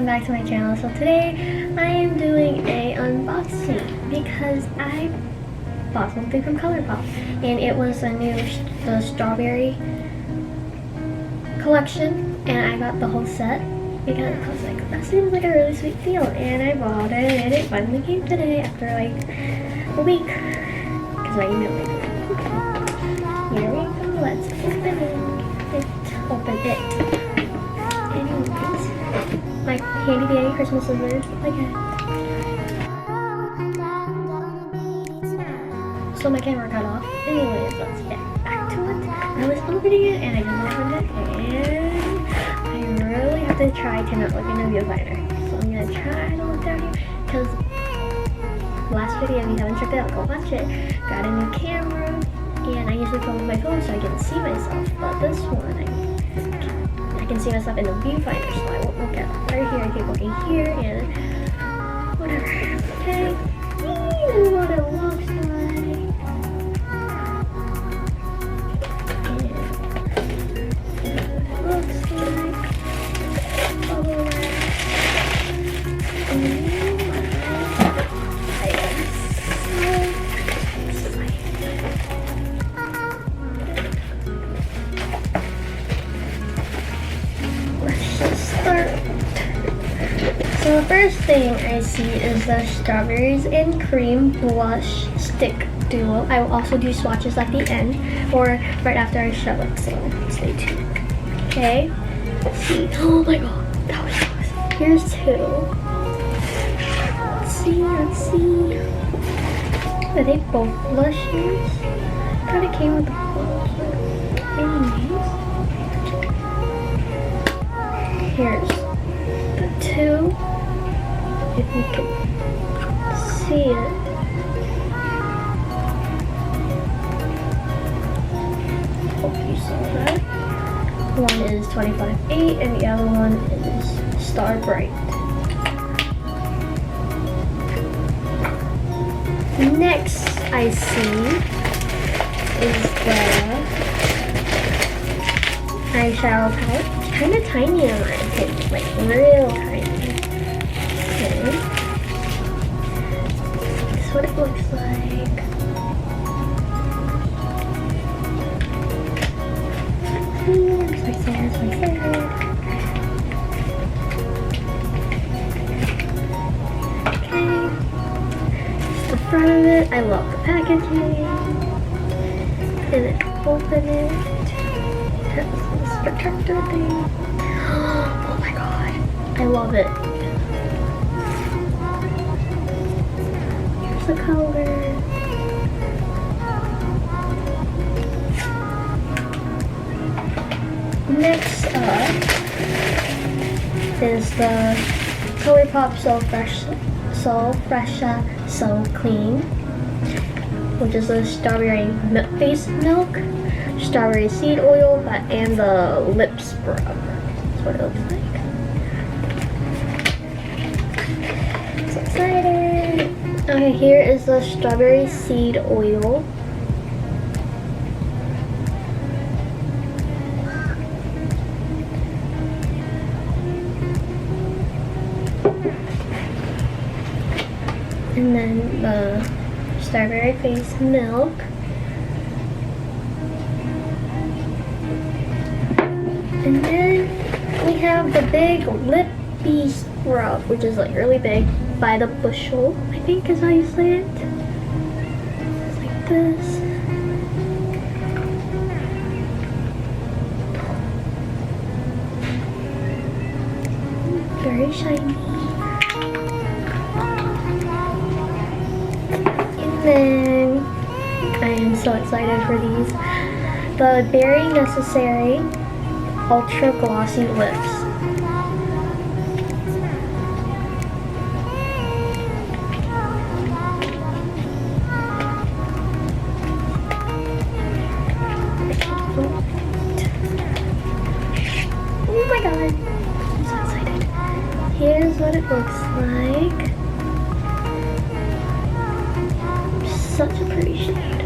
welcome back to my channel. So today I am doing a unboxing because I bought something from Colourpop and it was the Strawberry Collection, and I got the whole set because I was like, that seems like a really sweet deal, and I bought it and it finally came today after like a week because my email didn't come. Here we go, let's open it. Anyways, my handy dandy Christmas scissors again. So my camera cut off. Anyways, let's get back to it. I was opening it and I just opened it, and I really have to try to not look in the viewfinder. So I'm gonna try to look down here because last video, if you haven't checked it out, go watch it. Got a new camera and I usually film with my phone so I can see myself, but this one I can see myself in the viewfinder, so I won't look at right here. I keep looking here and whatever. Okay, this is what it looks like. So the first thing I see is the Strawberries and Cream Blush Stick Duo. I will also do swatches at the end or right after I show it, so stay tuned. Okay, let's see. Oh my god, that was close. Here's two. Let's see. Are they both blushes? Kind of came with the blush. Anyways, here's the two. If you can see it. Hope you saw that. One is 25.8 and the other one is Star Bright. Next I see is the eyeshadow palette. It's kind of tiny in my opinion, like real tiny. This is what it looks like. Here's my favorite. Okay. Just the front of it. I love the packaging. And then open it. It has this protector thing. Oh my god. I love it. The color. Next up is the Colourpop So Fresh, So Clean, which is the strawberry face milk, strawberry seed oil, and the lip scrub. That's what it looks like. So excited. Okay, here is the strawberry seed oil. And then the strawberry face milk. And then we have the big lippy scrub, which is like really big, by the bushel, I think is how you say it. It's like this. Very shiny. And then I am so excited for these. The Very Necessary Ultra Glossy Lips. Oh my god, I'm so excited. Here's what it looks like. Such a pretty shade.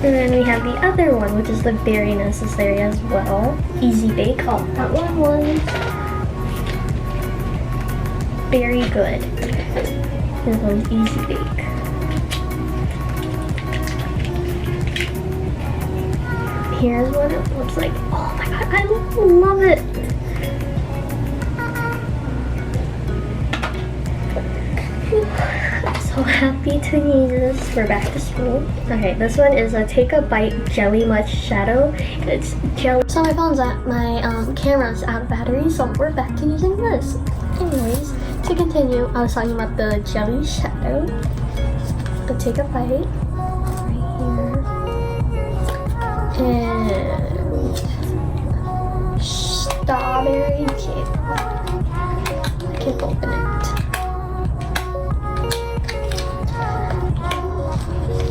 And then we have the other one, which is the very necessary as well. Easy Bake. Oh, that one was very good. This one's Easy Bake. Here's what it looks like. Oh my god, I love it! I'm so happy to use this for back to school. Okay, this one is a Take a Bite Jelly Much Shadow. It's jelly. So my phone's at my camera's out of battery, so we're back to using this. Anyways, to continue, I was talking about the jelly shadow. The Take a Bite right here, and strawberry cake. I can't open it.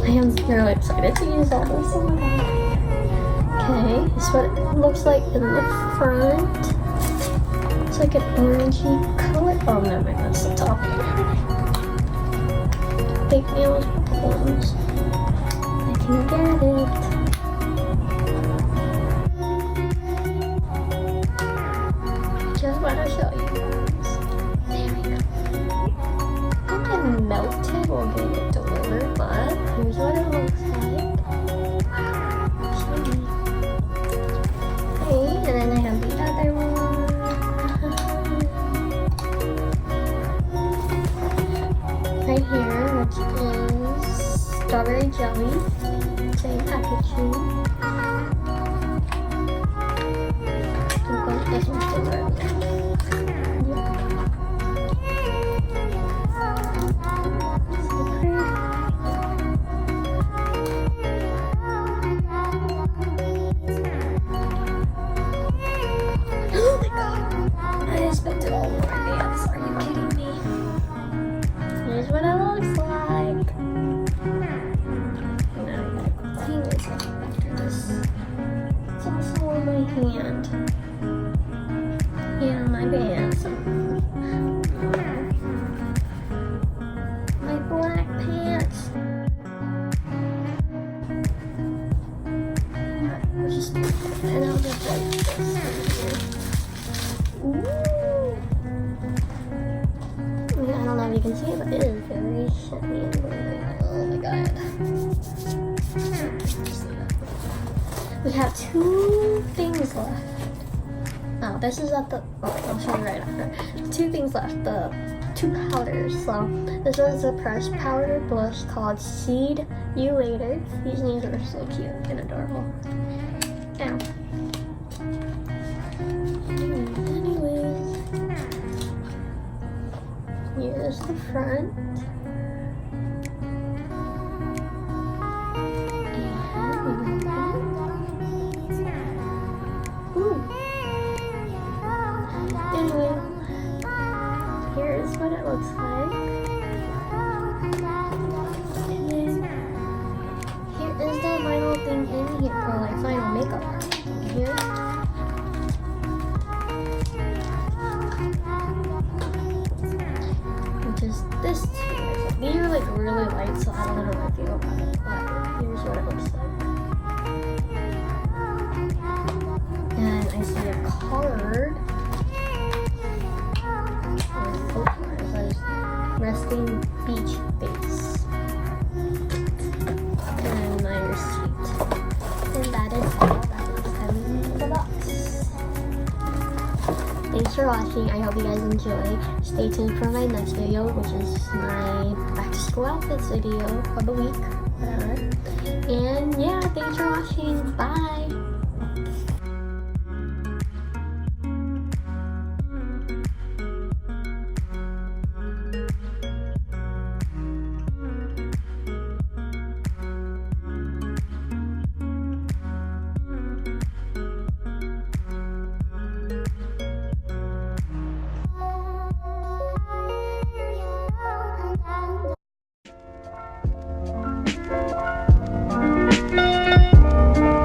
I am really excited to use all this. Oh my god. Okay, this is what it looks like in the front. It's like an orangey color. Oh no, that's the top. Big nails, balloons. I can get it. Just want to show you guys. There we go. I can melt it or get it delivered, but here's what it looks like. Wow, shiny. Okay, and then I have the other one. Right here, which is strawberry jelly. Same packaging. This one's still red. Oh my god! I spent it all over my hands. Are you kidding me? Here's what it looks like. Now I gotta clean this up after this. It's also on my hand. Yeah, my pants. My black pants. And I'll just like this. Ooh. I don't know if you can see it, but it is very shiny and very, oh my god. We have 2 things left. Oh, this is at the, oh, I'll show you right after. 2 things left, the 2 powders. So, this one's a pressed powder blush called Seed You Later. These names are so cute and adorable. Ow. Anyways, here's the front. Anyway, here's what it looks like. And then here is the final thing in here, or like final makeup part here. Which is this here. These are like really light, so I don't know how I feel about it, but here's what it looks like. And I see a card. Resting beach base. And my receipt. And that is all that is coming in the box. Thanks for watching. I hope you guys enjoy. Stay tuned for my next video, which is my back to school outfits video of the week. Whatever. And yeah, thanks for watching. Bye.